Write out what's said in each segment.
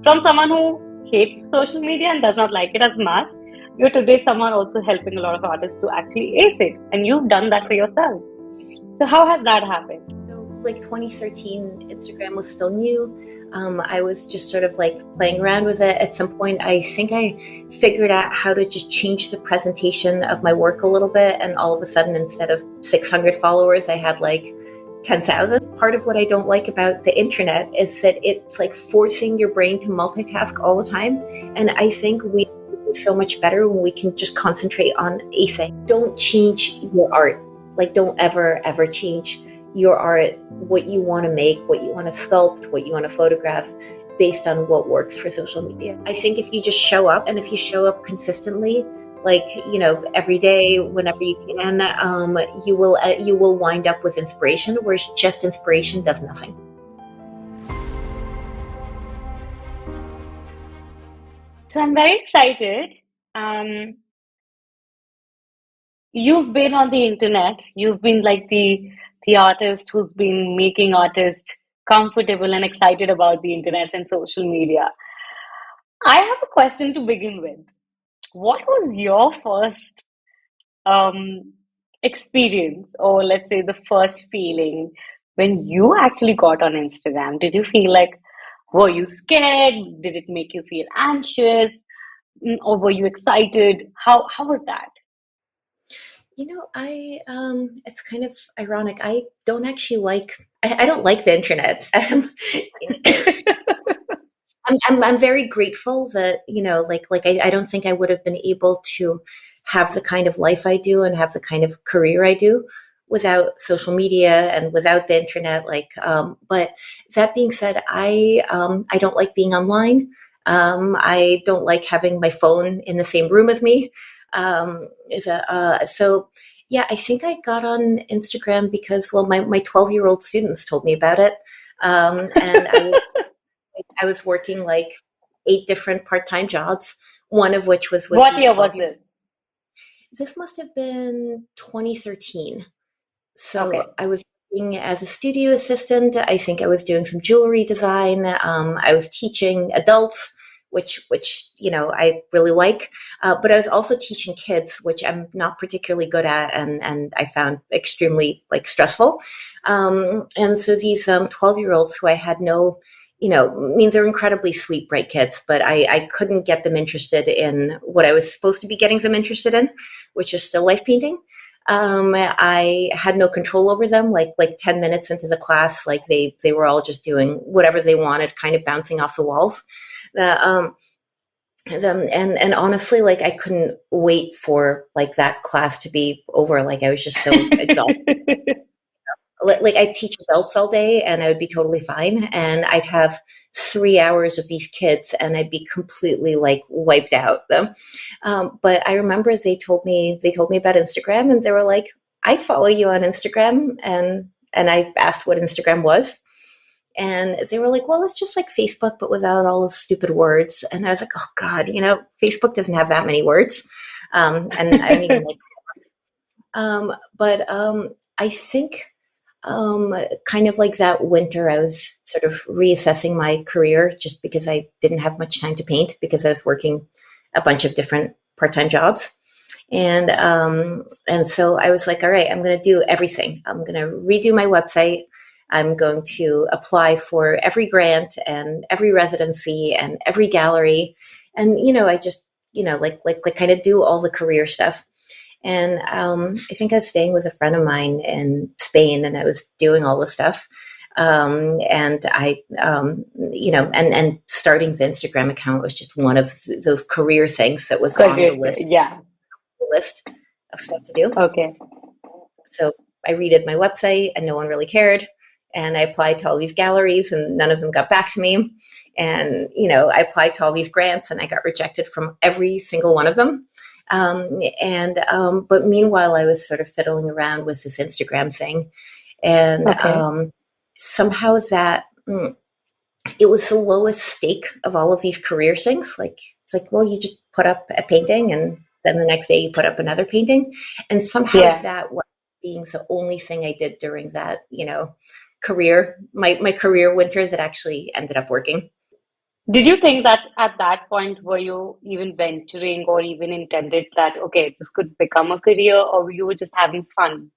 From someone who hates social media and does not like it as much, you're today someone also helping a lot of artists to actually ace it, and you've done that for yourself. So how has that happened? So like 2013, Instagram was still new. I was just sort of like playing around with it. At some point, I think I figured out how to just change the presentation of my work a little bit. And all of a sudden, instead of 600 followers, I had like 10,000. Part of what I don't like about the internet is that it's like forcing your brain to multitask all the time. And I think we do so much better when we can just concentrate on a thing. Don't change your art. Like, don't ever change your art, what you want to make, what you want to sculpt, what you want to photograph based on what works for social media. I think if you just show up, and if you show up consistently, like, you know, every day, whenever you can, you will wind up with inspiration, whereas just inspiration does nothing. So I'm very excited. You've been on the internet. You've been like the artist who's been making artists comfortable and excited about the internet and social media. I have a question to begin with. What was your first um, experience, or let's say the first feeling when you actually got on Instagram? Did you feel like, were you scared? Did it make you feel anxious? Or were you excited? How was that? You know, it's kind of ironic. I don't actually like, I don't like the internet. I'm very grateful that, you know, like I don't think I would have been able to have the kind of life I do and have the kind of career I do without social media and without the internet. But that being said, I don't like being online. I don't like having my phone in the same room as me. So yeah, I think I got on Instagram because, well, my 12-year-old students told me about it. And I was working like 8 different part-time jobs, one of which was with What these year was 12 year. this? This must have been 2013. Okay. So I was working as a studio assistant. I think I was doing some jewelry design. I was teaching adults, which you know I really like. But I was also teaching kids, which I'm not particularly good at, and I found extremely like stressful. And so these 12-year-olds who I had no, you know, I mean, they're incredibly sweet, bright kids, but I couldn't get them interested in what I was supposed to be getting them interested in, which is still life painting. I had no control over them. Like 10 minutes into the class, like they were all just doing whatever they wanted, kind of bouncing off the walls. And honestly, like I couldn't wait for like that class to be over. Like I was just so exhausted. Like I'd teach adults all day and I would be totally fine. And I'd have 3 hours of these kids and I'd be completely like wiped out. But I remember they told me about Instagram and they were like, I'd follow you on Instagram. And I asked what Instagram was. And they were like, well, it's just like Facebook, but without all the stupid words. And I was like, oh God, you know, Facebook doesn't have that many words. And I don't even like, I think kind of like that winter, I was sort of reassessing my career just because I didn't have much time to paint because I was working a bunch of different part-time jobs. And so I was like, all right, I'm going to do everything. I'm going to redo my website. I'm going to apply for every grant and every residency and every gallery. And, you know, I just, you know, like kind of do all the career stuff. And I think I was staying with a friend of mine in Spain, and I was doing all this stuff. And I, you know, and starting the Instagram account was just one of those career things that was on the list. Yeah. List of stuff to do. Okay. So I redid my website, and no one really cared. And I applied to all these galleries, and none of them got back to me. And you know, I applied to all these grants, and I got rejected from every single one of them. But meanwhile, I was sort of fiddling around with this Instagram thing, and somehow that it was the lowest stake of all of these career things. Like it's like, well, you just put up a painting, and then the next day you put up another painting, and somehow that was being the only thing I did during that, you know, career, my career winter that actually ended up working. Did you think that at that point were you even venturing or even intended that okay, this could become a career, or you were just having fun?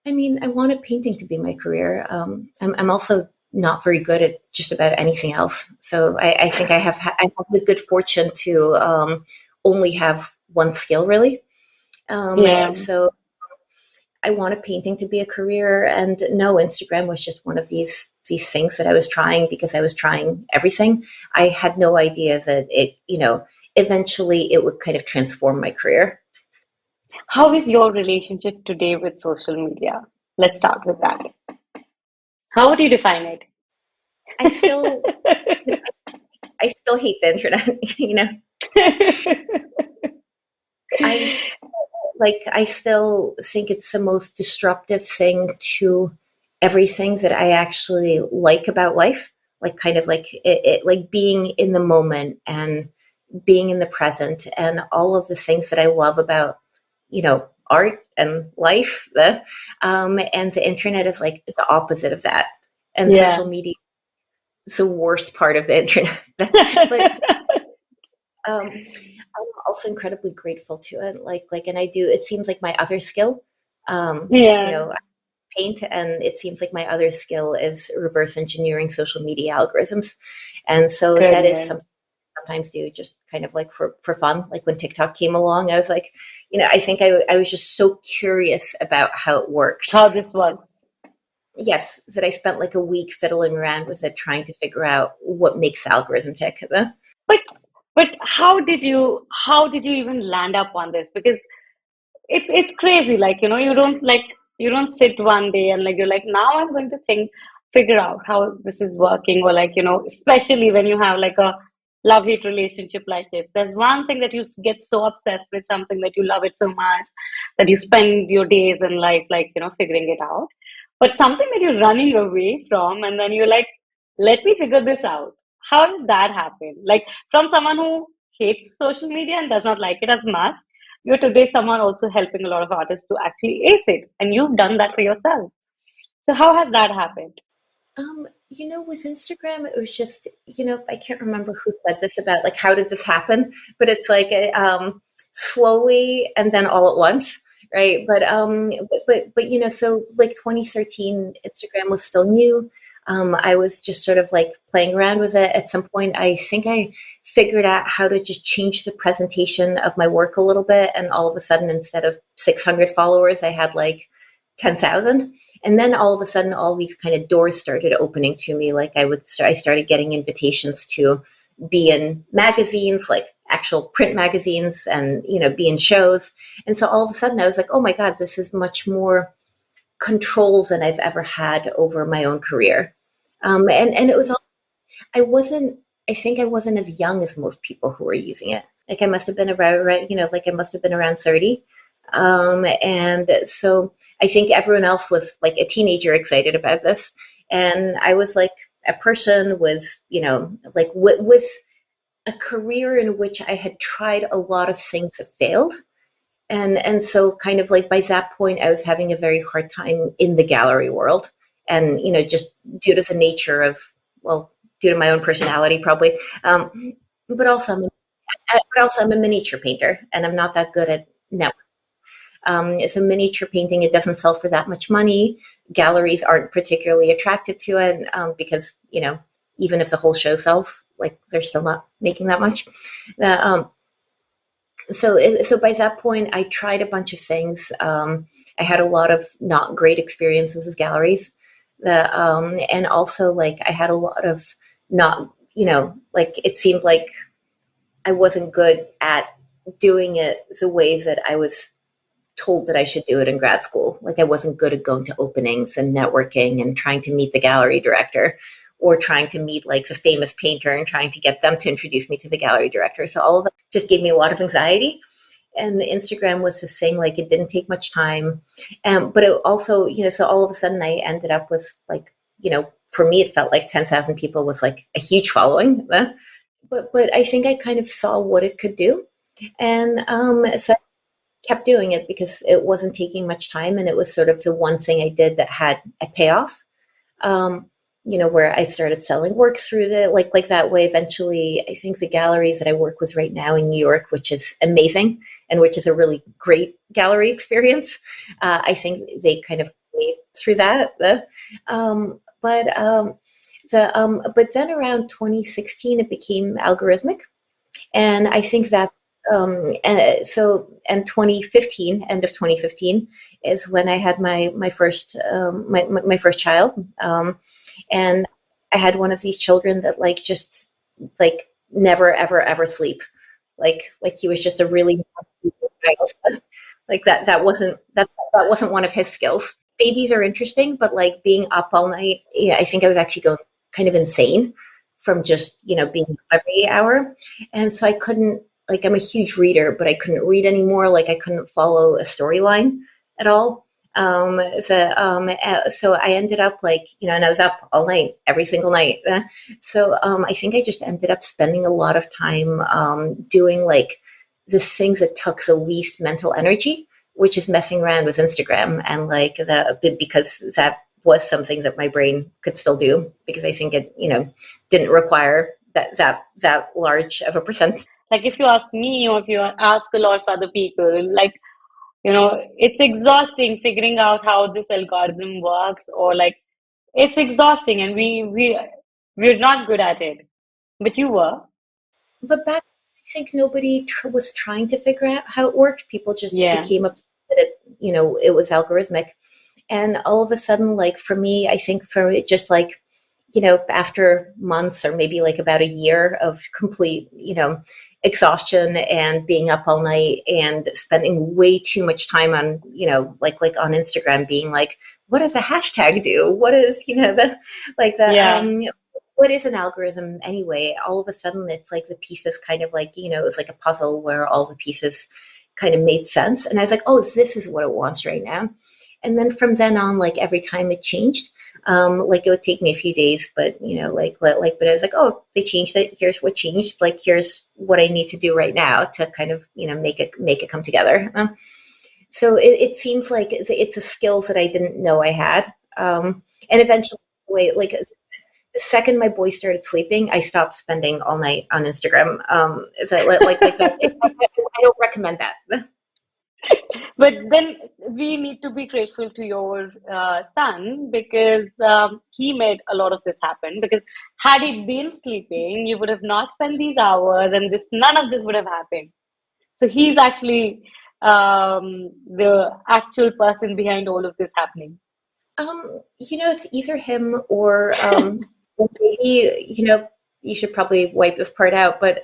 I mean, I wanted painting to be my career. I'm also not very good at just about anything else. So I think I have the good fortune to only have one skill, really. Yeah, So I wanted painting to be a career, and no, Instagram was just one of these things that I was trying because I was trying everything. I had no idea that eventually it would kind of transform my career. how is your relationship today with social media? Let's start with that. How would you define I still, I still hate the internet. it? I I still think it's the most disruptive thing to everything that I actually like about life. Like kind of like like being in the moment and being in the present and all of the things that I love about, art and life. And the internet is the opposite of that. And Yeah. social media is the worst part of the internet. But I'm also incredibly grateful to it. And I do. It seems like my other skill. Yeah, I paint, and it seems like my other skill is reverse engineering social media algorithms, and so that is goodness. something I sometimes do just kind of like for fun. Like when TikTok came along, I was like, I think I was just so curious about how it worked. How this works. Yes, that I spent like a week fiddling around with it, trying to figure out what makes the algorithm tick. But but how did you even land up on this? Because it's crazy. Like, you don't sit one day and like you're like, now I'm going to figure out how this is working, or like, especially when you have like a love-hate relationship like this. There's one thing that you get so obsessed with something that you love it so much that you spend your days in like, figuring it out. But something that you're running away from, and then you're like, let me figure this out. How did that happen? Like, from someone who hates social media and does not like it as much, you're today someone also helping a lot of artists to actually ace it, and you've done that for yourself. So how has that happened? With Instagram, it was just, I can't remember who said this about like how did this happen, but it's like slowly and then all at once, right? But so like 2013, Instagram was still new. I was just sort of like playing around with it. At some point, I think I figured out how to just change the presentation of my work a little bit, and all of a sudden, instead of 600 followers, I had like 10,000. And then all of a sudden, all these kind of doors started opening to me. Like I started getting invitations to be in magazines, like actual print magazines, and be in shows. And so all of a sudden, I was like, oh my god, this is much more control than I've ever had over my own career. And it was all, I wasn't. I think I wasn't as young as most people who were using it. Like I must have been around, right? Like I must have been around 30. And so I think everyone else was like a teenager excited about this. And I was like a person with, like with a career in which I had tried a lot of things that failed. And so kind of like by that point, I was having a very hard time in the gallery world. And, just due to the nature of, well, due to my own personality, probably. But also, I'm a miniature painter, and I'm not that good at networking. It's a miniature painting. It doesn't sell for that much money. Galleries aren't particularly attracted to it because, even if the whole show sells, like they're still not making that much. Uh, um, so by that point, I tried a bunch of things. I had a lot of not great experiences with galleries. And also like I had a lot of not, like it seemed like I wasn't good at doing it the ways that I was told that I should do it in grad school. Like I wasn't good at going to openings and networking and trying to meet the gallery director, or trying to meet like the famous painter and trying to get them to introduce me to the gallery director. So all of that just gave me a lot of anxiety. And Instagram was the same, like it didn't take much time. But it also, so all of a sudden I ended up with like, for me, it felt like 10,000 people with like a huge following. But I think I kind of saw what it could do. And so kept doing it because it wasn't taking much time, and it was sort of the one thing I did that had a payoff. Um, where I started selling works through the like that way. Eventually, I think the galleries that I work with right now in New York, which is amazing and which is a really great gallery experience, I think they kind of made through that. But then around 2016, it became algorithmic, and I think that and 2015, end of 2015, is when I had my first my first child, and I had one of these children that like just like never ever ever sleep, like he was just a really child. Like that wasn't one of his skills. Babies are interesting, but like being up all night, yeah, I think I was actually going kind of insane from just being up every hour, and so I couldn't, like, I'm a huge reader, but I couldn't read anymore. Like I couldn't follow a storyline at all. So I ended up like, and I was up all night, every single night. I think I just ended up spending a lot of time doing like the things that took the least mental energy, which is messing around with Instagram, and like because that was something that my brain could still do, because I think it, didn't require that large of a percent. Like if you ask me or if you ask a lot of other people, like, it's exhausting figuring out how this algorithm works, or like it's exhausting, and we're not good at it. But you were. But back, I think nobody was trying to figure out how it worked. People just Yeah. became upset that it was algorithmic. And all of a sudden, like for me, I think for it, just like, after months or maybe like about a year of complete, exhaustion and being up all night and spending way too much time on, like on Instagram, being like, what does a hashtag do? What is, Yeah. what is an algorithm anyway? All of a sudden, it's like the pieces kind of like, it's like a puzzle where all the pieces kind of made sense. And I was like, oh, this is what it wants right now. And then from then on, like every time it changed, like it would take me a few days, but but I was like, oh, they changed it. Here's what changed. Like here's what I need to do right now to kind of make it come together. So it seems like it's a skills that I didn't know I had. And eventually, wait, like the second my boy started sleeping, I stopped spending all night on Instagram. Is that like that? I don't recommend that. But then we need to be grateful to your son, because he made a lot of this happen. Because had he been sleeping, you would have not spent these hours, and none of this would have happened. So he's actually the actual person behind all of this happening. It's either him or maybe, you should probably wipe this part out, but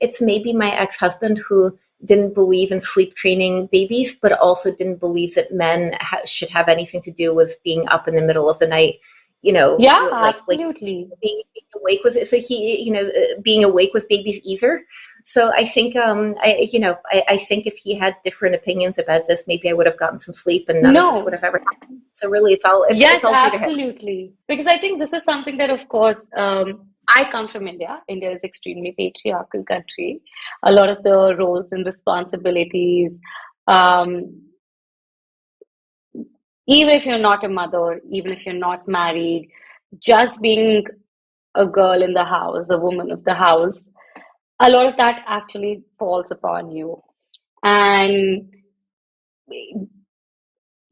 it's maybe my ex-husband who didn't believe in sleep training babies, but also didn't believe that men should have anything to do with being up in the middle of the night, Yeah, like absolutely. being awake with it. So he, being awake with babies either. So I think, I think if he had different opinions about this, maybe I would have gotten some sleep and none of this would No. have ever happened. So really, it's Yes, all due to him. absolutely. Because I think this is something that, of course, I come from India. India is extremely patriarchal country. A lot of the roles and responsibilities, um, even if you're not a mother, even if you're not married, just being a girl in the house, a woman of the house, a lot of that actually falls upon you. And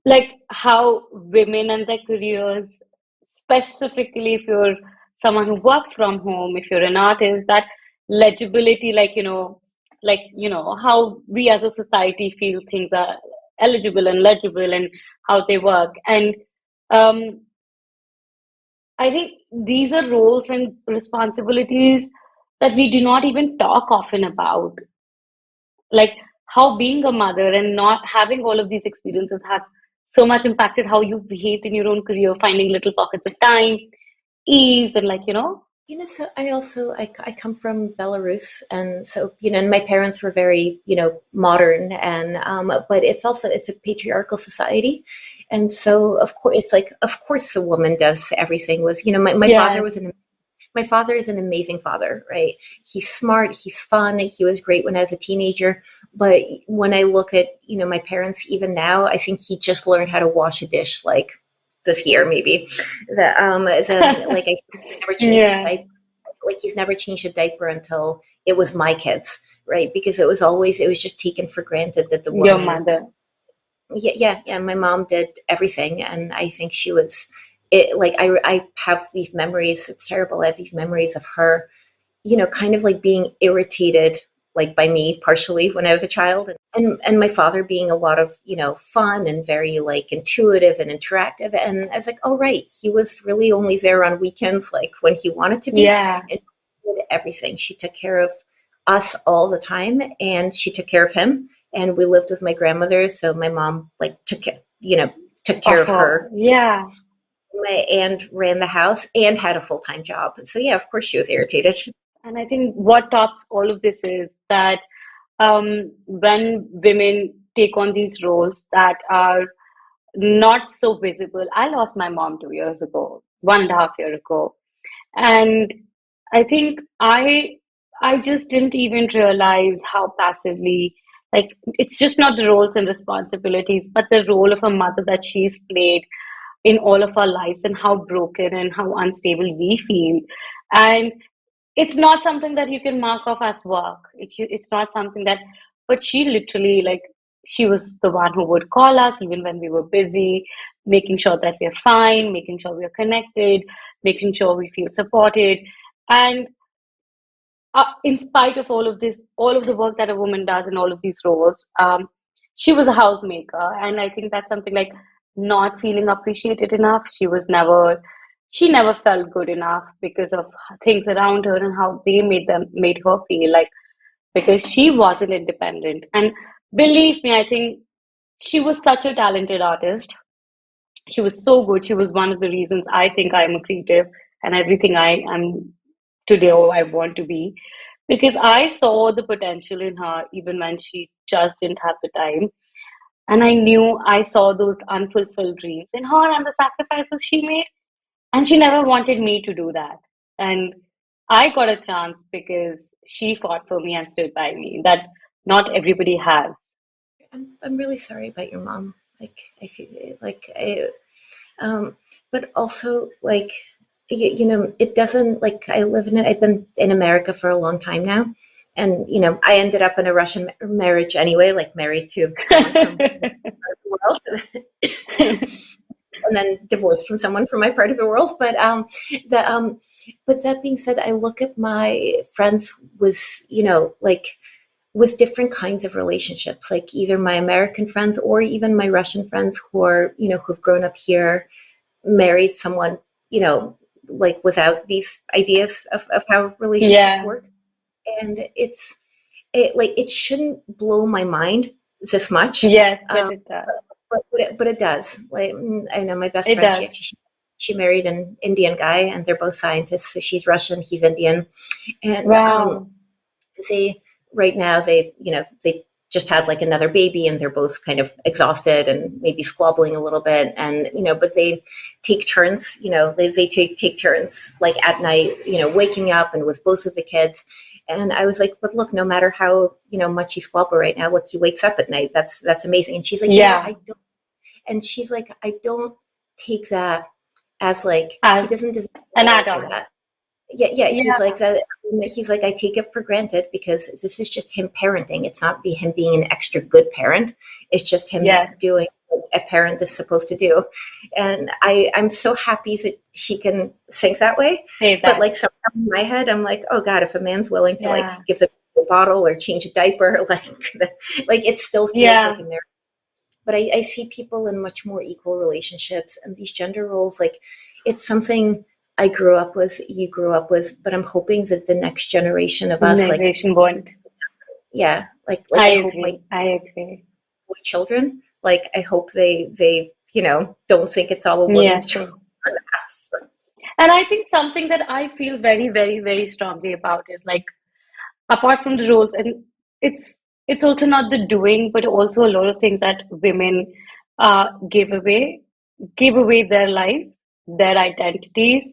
like how women and their careers, specifically if you're someone who works from home, if you're an artist, that legibility, how we as a society feel things are eligible and legible and how they work. And um, I think these are roles and responsibilities that we do not even talk often about, like how being a mother and not having all of these experiences have so much impacted how you behave in your own career, finding little pockets of time, ease, and So I come from Belarus, and so and my parents were very modern, and but it's a patriarchal society, and so of course it's like of course the woman does everything. Was my father Yes. was an My father is an amazing father, right? He's smart, he's fun, he was great when I was a teenager. But when I look at my parents even now, I think he just learned how to wash a dish like this year maybe. Like I never changed Yeah, like he's never changed a diaper until it was my kids, right? Because it was just taken for granted that the your woman, mother. yeah, my mom did everything, and I think she was it. Like I have these memories. It's terrible. I have these memories of her, kind of like being irritated, like by me partially when I was a child, and my father being a lot of fun and very like intuitive and interactive. And I was like, oh right, he was really only there on weekends, like when he wanted to be, Yeah. and she did everything. She took care of us all the time, and she took care of him. And we lived with my grandmother, so my mom like took care Of of her. her. Yeah. And ran the house and had a full-time job. So yeah, of course she was irritated. And I think what tops all of this is that when women take on these roles that are not so visible. I lost my mom 2 years ago, 1.5 year ago. And I think I just didn't even realize how passively, like, it's just not the roles and responsibilities, but the role of a mother that she's played in all of our lives, and how broken and how unstable we feel. And it's not something that you can mark off as work. It's not something that, but she literally, like, she was the one who would call us even when we were busy, making sure that we're fine, making sure we're connected, making sure we feel supported. And in spite of all of this, all of the work that a woman does in all of these roles, she was a housemaker. And I think that's something like not feeling appreciated enough. She never felt good enough because of things around her and how they made her feel like, because she wasn't independent. And believe me, I think she was such a talented artist. She was so good. She was one of the reasons I think I'm a creative and everything I am today or I want to be, because I saw the potential in her even when she just didn't have the time. And I knew I saw those unfulfilled dreams in her and the sacrifices she made. And she never wanted me to do that. And I got a chance because she fought for me and stood by me. That not everybody has. I'm really sorry about your mom. Like I feel like but also like it doesn't like I've been in America for a long time now, and I ended up in a Russian marriage anyway, like married to someone from the world, and then divorced from someone from my part of the world. The but that being said, I look at my friends with like with different kinds of relationships, like either my American friends or even my Russian friends who are, who've grown up here, married someone, you know, like without these ideas of how relationships Yeah. work. And it shouldn't blow my mind this much. Yes, but Um, it does. but it does. Like I know my best It friend, does. she married an Indian guy, and they're both scientists. So she's Russian, he's Indian, and Wow. they right now they just had like another baby, and they're both kind of exhausted and maybe squabbling a little bit, and but they take turns, they take turns like at night, waking up and with both of the kids. And I was like, but look, no matter how much you squabble right now, look, he wakes up at night. That's amazing. And she's like, Yeah. I don't, and she's like, I don't take that as like he As doesn't deserve an credit for add-on. that. Yeah, he's Yeah. like that. He's like, I take it for granted because this is just him parenting. It's not him being an extra good parent. It's just him Yes. doing what a parent is supposed to do. And I'm so happy that she can think that way. Say But that. like somehow in my head, I'm like, oh God, if a man's willing to like Yeah. give the bottle or change a diaper, like it still feels like Yeah. a marriage. But I see people in much more equal relationships, and these gender roles, like it's something I grew up with, you grew up with, but I'm hoping that the next generation of us, like, Migration bond. yeah, like I I hope my agree. I agree. boy children, like I hope they don't think it's all a Yeah, woman's job. same. And I think something that I feel very, very, very strongly about is like, apart from the roles, and it's it's also not the doing, but also a lot of things that women give away, give away their life, their identities.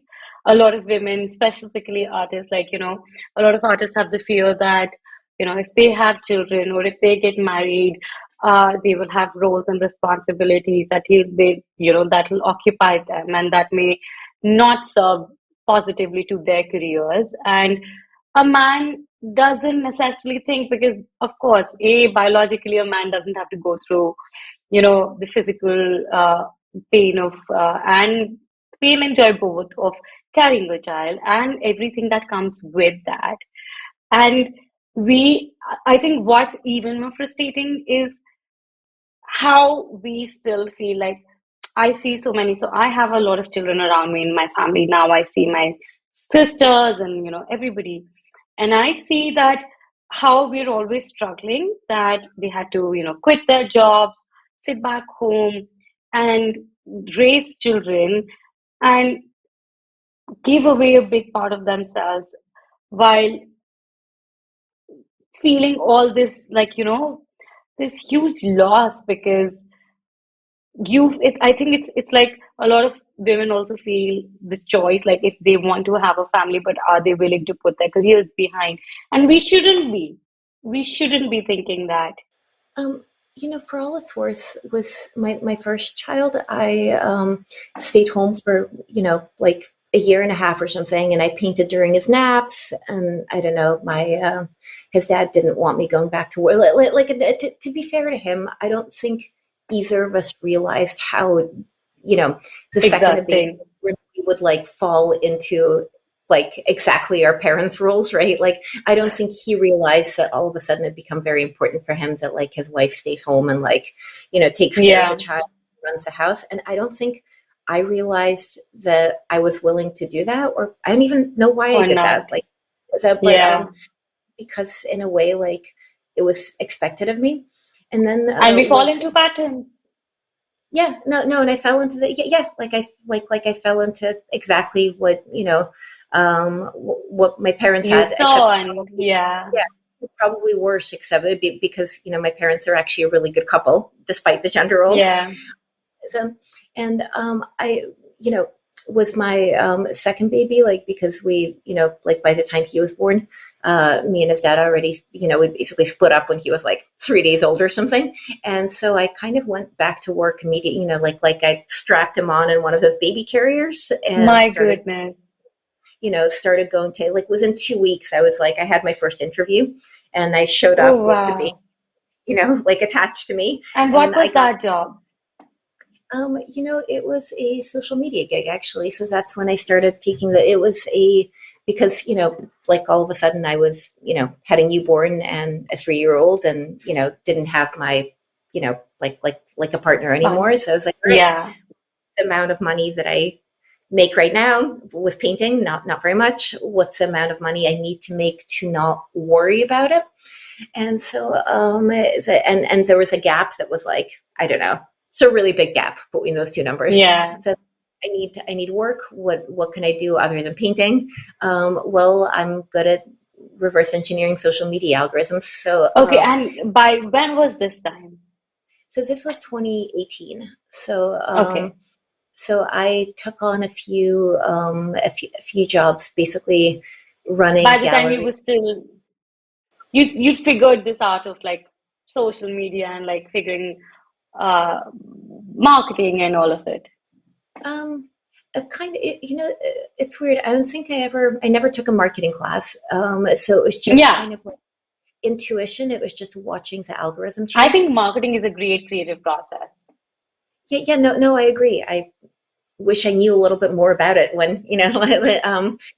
A lot of women, specifically artists, like, a lot of artists have the fear that, if they have children or if they get married, They will have roles and responsibilities that will occupy them, and that may not serve positively to their careers. And a man doesn't necessarily think, because of course, biologically a man doesn't have to go through, the physical pain of and pain and joy both of carrying a child and everything that comes with that. And I think what's even more frustrating is how we still feel like, I see so many. So I have a lot of children around me in my family now. I see my sisters and everybody, and I see that how we're always struggling, that they had to quit their jobs, sit back home, and raise children, and give away a big part of themselves, while feeling all this, like this huge loss, because I think it's like a lot of women also feel the choice, like if they want to have a family, but are they willing to put their careers behind? And we shouldn't be thinking that. Um, for all it's worth, with my first child, I stayed home for, like a year and a half or something, and I painted during his naps. And I don't know, my his dad didn't want me going back to work. To be fair to him, I don't think either of us realized how, the second a baby Exhausting. we would like fall into like exactly our parents' roles, right? Like I don't think he realized that all of a sudden it become very important for him that like his wife stays home and like, takes care of the Yeah, child, runs the house. And I don't think I realized that I was willing to do that, or I don't even know why I or did that. not. Like that, but Yeah. because in a way, like it was expected of me. And then And we fall was into patterns. yeah, no, and I fell into the like I fell into exactly what what my parents You had, except saw, and yeah. yeah, probably worse, except because my parents are actually a really good couple despite the gender roles. Yeah. So, and I, you know, was my second baby, like, because we, like by the time he was born, me and his dad already, we basically split up when he was like 3 days old or something. And so I kind of went back to work immediately, like I strapped him on in one of those baby carriers and My started, goodness. started going to, like, within 2 weeks, I was like, I had my first interview and I showed Oh, up with the baby, wow. like attached to me. And what And I was got that job? it was a social media gig actually. So that's when I started taking it was because, like all of a sudden I was, had a newborn and a 3-year old and, didn't have my, like a partner anymore. Fun. So I was like, all right, Yeah. the amount of money that I make right now with painting, not very much. What's the amount of money I need to make to not worry about it? And so, and there was a gap that was like, I don't know, it's a really big gap between those two numbers. Yeah. So I need work. What can I do other than painting? Well, I'm good at reverse engineering social media algorithms. So, Okay, and by when was this time? so this was 2018. So, Okay. so I took on a few jobs, basically running By the time you galleries. were still, you figured this out of like social media and like figuring uh marketing and all of it. Um, a kind of, it's weird. I don't think I never took a marketing class. So it was just Yeah. kind of like intuition. It was just watching the algorithm I change. think marketing is a great creative process. Yeah, yeah, no, I agree. I wish I knew a little bit more about it when, Yeah.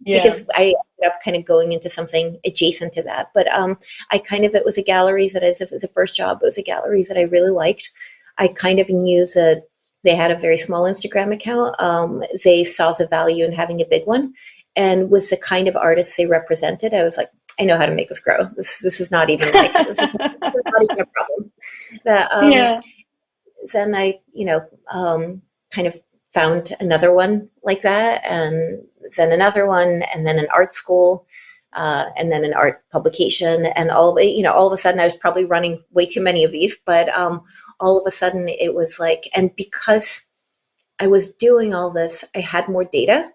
because I ended up kind of going into something adjacent to that. But it was a gallery that the first job, it was a gallery that I really liked. I kind of knew that they had a very small Instagram account. They saw the value in having a big one. And with the kind of artists they represented, I was like, I know how to make this grow. This is not even like, this is not even a problem. That, Yeah. then I, kind of found another one like that, and then another one, and then an art school, and then an art publication, and all of a sudden I was probably running way too many of these, but all of a sudden it was like, and because I was doing all this, I had more data.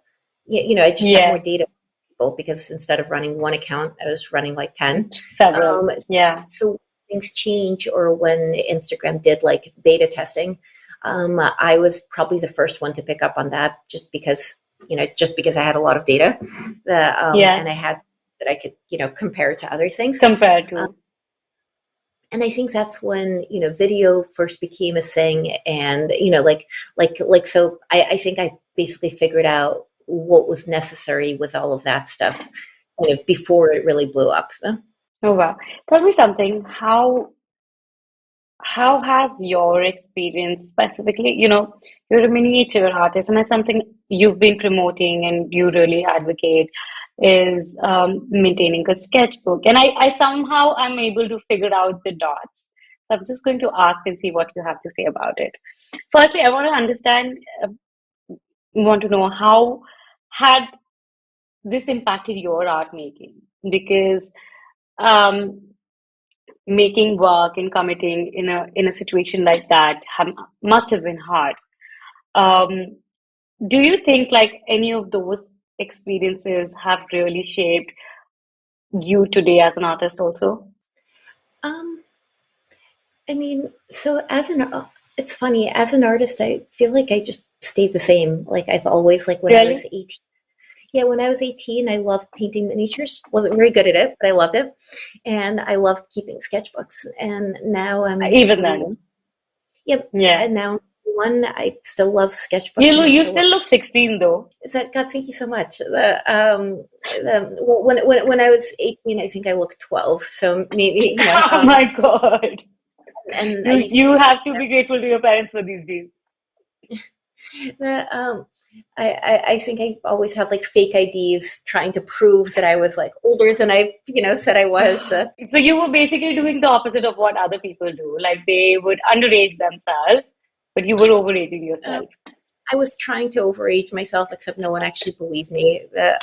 I just had more Yeah. data because instead of running one account, I was running like 10. Several. Um, Yeah. so things change, or when Instagram did like beta testing, I was probably the first one to pick up on that, just because I had a lot of data that Yes, and I had that I could compare to other things. compared Um, to. and I think that's when video first became a thing, and so I think I basically figured out what was necessary with all of that stuff before it really blew up. So. Oh wow. Tell me something. How has your experience specifically, you're a miniature artist, and that's something you've been promoting and you really advocate is maintaining a sketchbook. And I somehow am able to figure out the dots. So I'm just going to ask and see what you have to say about it. Firstly, I want to understand, want to know how had this impacted your art making? Because um, making work and committing in a situation like that must have been hard. Um, do you think like any of those experiences have really shaped you today as an artist also? Um, I mean, so it's funny, as an artist, I feel like I just stayed the same. Like I've always, like when I was Really? 18. Yeah, when I was 18, I loved painting miniatures. Wasn't very good at it, but I loved it. And I loved keeping sketchbooks. And now I'm Even then, 41. Yep. yeah. And now I'm 41. I still love You sketchbooks, and lo- I you still love still look 16 though. is that God, thank you so much. Well, when I was 18, I think I looked 12. So maybe, Oh my God. and I You used you have to be grateful to your parents for these days. that I think I always had like fake IDs trying to prove that I was like older than I said I was. So you were basically doing the opposite of what other people do. Like they would underage themselves, but you were overaging Um, yourself. I was trying to overage myself, except no one actually believed me. But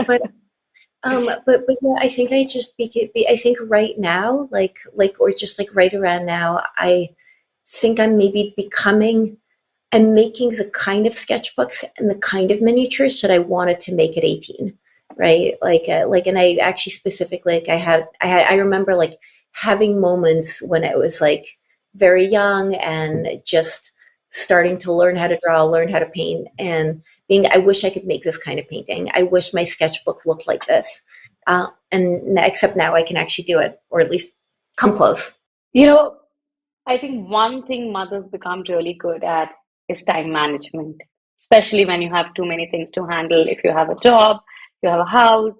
but yeah, I think I think right now, or just like right around now, I think I'm maybe becoming and making the kind of sketchbooks and the kind of miniatures that I wanted to make at 18, right? And I actually specifically, like I remember like having moments when I was like very young and just starting to learn how to draw, learn how to paint, and I wish I could make this kind of painting. I wish my sketchbook looked like this. And except now I can actually do it, or at least come close. You know, I think one thing mothers become really good at is time management, especially when you have too many things to handle. If you have a job, you have a house,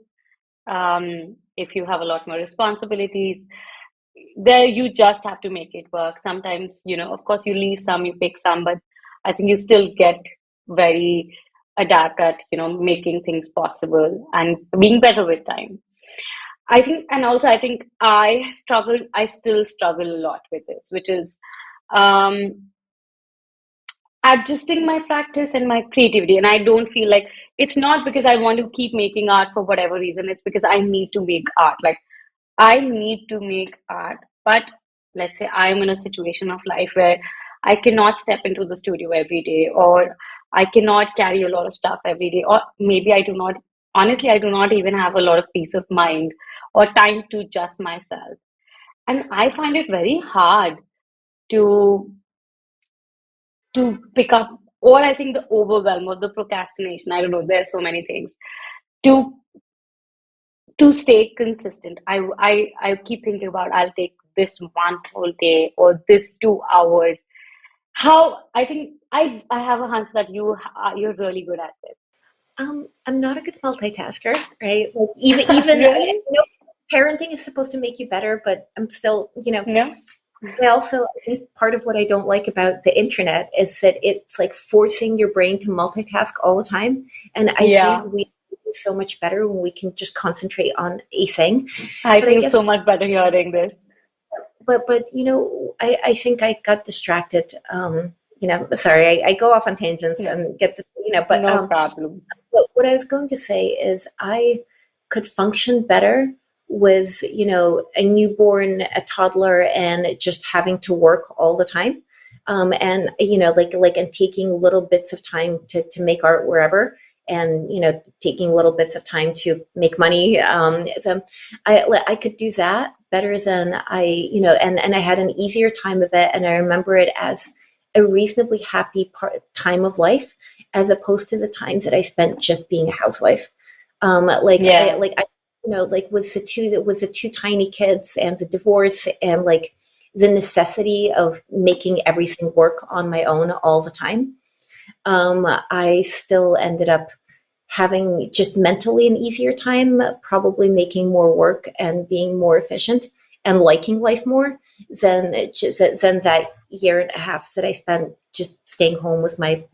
if you have a lot more responsibilities, there you just have to make it work. Sometimes, of course, you leave some, you pick some, but I think you still get very adept at, making things possible and being better with time. I think, and also I think I still struggle a lot with this, which is um, adjusting my practice and my creativity. And I don't feel like it's not because I want to keep making art for whatever reason, it's because I need to make art. Like, I need to make art, but let's say I'm in a situation of life where I cannot step into the studio every day, or I cannot carry a lot of stuff every day, or maybe honestly, I do not even have a lot of peace of mind or time to just myself. And I find it very hard to pick up, or I think the overwhelm or the procrastination. I don't know, there's so many things to stay consistent. I keep thinking about I'll take this one whole day or this 2 hours. How I think I have a hunch that you're really good at it. I'm not a good multitasker, right? Like even I Really? know parenting is supposed to make you better, but I'm still, No? I think part of what I don't like about the internet is that it's like forcing your brain to multitask all the time. And I think Yeah. we do so much better when we can just concentrate on a thing. I But I feel so guess, much better hearing this. I think I got distracted. Sorry, I go off on tangents No, and get this, no problem. but what I was going to say is I could function better with, a newborn, a toddler, and just having to work all the time. And and taking little bits of time to make art wherever, and taking little bits of time to make money. So I could do that, better than and I had an easier time of it. And I remember it as a reasonably happy time of life, as opposed to the times that I spent just being a housewife. Yeah. Was the two tiny kids and the divorce and like the necessity of making everything work on my own all the time. I still ended up having just mentally an easier time, probably making more work and being more efficient and liking life more than that year and a half that I spent just staying home with my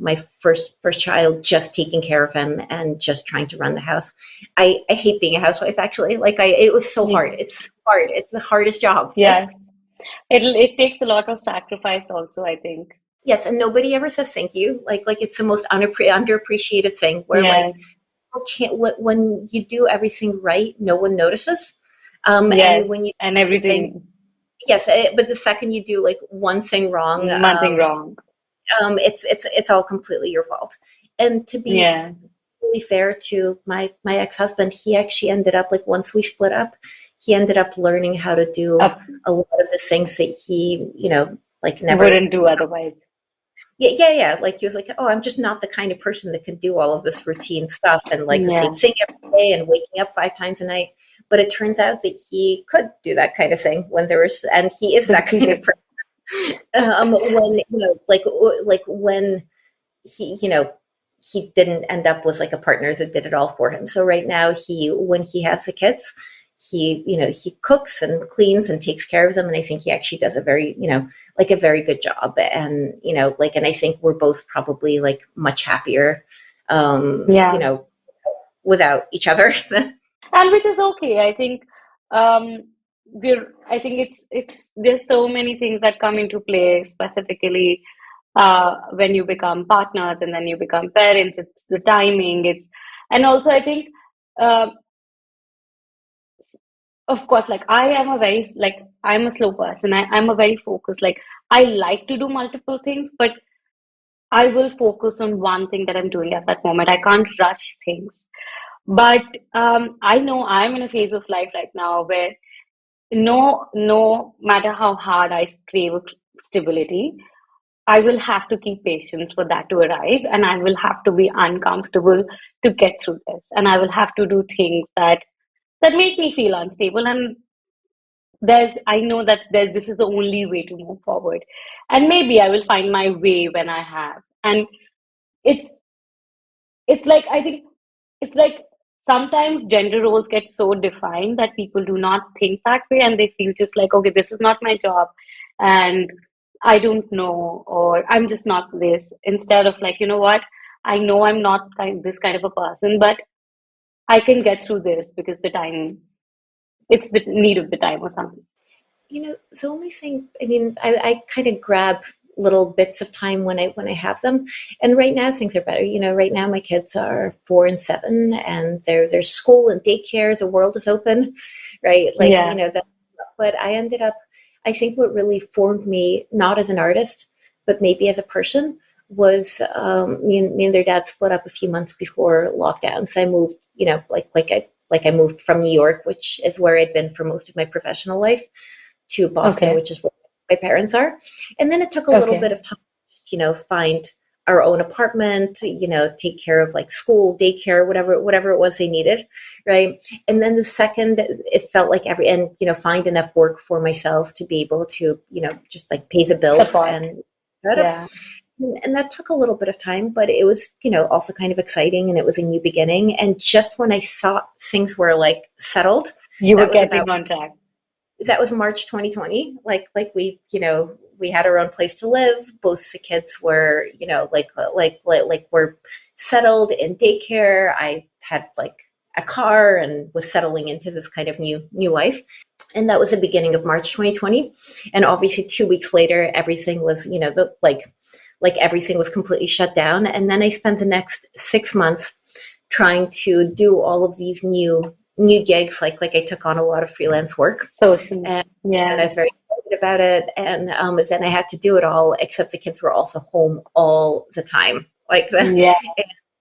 first child, just taking care of him and just trying to run the house. I hate being a housewife, actually. It was so hard. Yeah. It's hard. It's the hardest job. Yes. It takes a lot of sacrifice also, I think. Yes, and nobody ever says thank you. It's the most underappreciated thing. Where Yes. when you do everything right, no one notices. And Yes. when you And do everything, everything, yes, but the second you do like one thing wrong, one thing wrong. it's all completely your fault. And to be Yeah. really fair to my ex-husband, he actually ended up, like, once we split up, he ended up learning how to do Up a lot of the things that he, like, never. wouldn't do otherwise. Yeah. Like, he was like, oh, I'm just not the kind of person that can do all of this routine stuff and like the Yeah. same thing every day and waking up 5 times a night. But it turns out that he could do that kind of thing when there was, and he is that kind of person. When when he he didn't end up with like a partner that did it all for him. So right now, when he has the kids, he cooks and cleans and takes care of them, and I think he actually does a very a very good job. And and I think we're both probably like much happier Yeah. without each other. And which is okay. I think I think it's there's so many things that come into play, specifically when you become partners and then you become parents. It's the timing. And also I think uh, of course, like I am a very like I'm a slow person. I'm a very focused. Like I like to do multiple things, but I will focus on one thing that I'm doing at that moment. I can't rush things. But I know I'm in a phase of life right now where no matter how hard I crave stability, I will have to keep patience for that to arrive, and I will have to be uncomfortable to get through this, and I will have to do things that make me feel unstable. And I know that this is the only way to move forward, and maybe I will find my way when I have. And it's it's like I think it's like sometimes gender roles get so defined that people do not think that way, and they feel just like, okay, this is not my job, and I don't know, or I'm just not this. Instead of like, you know what, I know I'm not this kind of a person, but I can get through this because it's the need of the time or something. The only thing, I mean, I kind of grab little bits of time when I have them, and right now things are better. Right now my kids are 4 and 7, and there's school and daycare. The world is open, right? Yeah. That. But I think what really formed me, not as an artist, but maybe as a person, was me and their dad split up a few months before lockdown. So I moved, I moved from New York, which is where I'd been for most of my professional life, to Boston, Okay. which is where my parents are. And then it took a little Okay. bit of time to just, find our own apartment, take care of like school, daycare, whatever it was they needed. Right. And then the second it felt like find enough work for myself to be able to, just like pay the bills Support. and Yeah. that took a little bit of time, but it was, also kind of exciting, and it was a new beginning. And just when I thought things were like settled, You were that was about getting on track. that was March 2020. We had our own place to live. Both the kids were, were settled in daycare. I had like a car and was settling into this kind of new life. And that was the beginning of March 2020. And obviously 2 weeks later, everything was, everything was completely shut down. And then I spent the next 6 months trying to do all of these new gigs. Like I took on a lot of freelance work, Social. and I Yeah. was very excited about it. And then I had to do it all, except the kids were also home all the time. Yeah.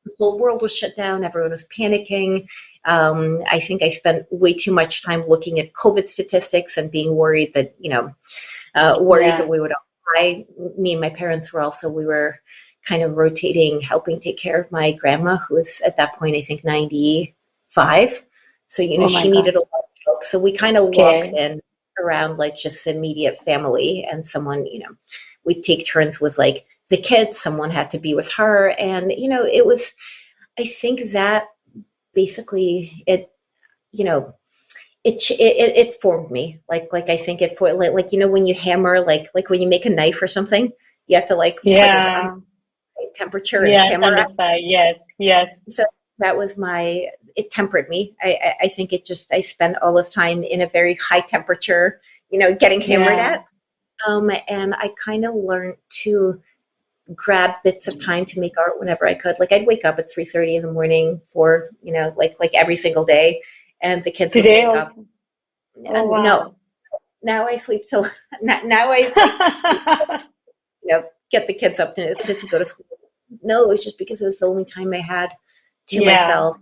the whole world was shut down. Everyone was panicking. I think I spent way too much time looking at COVID statistics and being worried that, worried that Yeah. we would all die. Me and my parents we were kind of rotating, helping take care of my grandma, who was at that point, I think 95. So, Oh my she God. needed a lot of help. So we kind of locked Okay. in around like just immediate family, and someone, we'd take turns with like the kids. Someone had to be with her. And, it was, I think that basically it formed me. Like I think it for like when you hammer, like when you make a knife or something, you have to like put it on Yeah. temperature and Yes, hammer out. understand. Yes, yes. So that was it tempered me. I think I spent all this time in a very high temperature, getting hammered Yeah. at. And I kind of learned to grab bits of time to make art whenever I could. Like I'd wake up at 3:30 in the morning for, like every single day, and the kids would Today wake up. also. Oh And no, wow. now I sleep till now I like sleep, get the kids up to go to school. No, it was just because it was the only time I had to Yeah. myself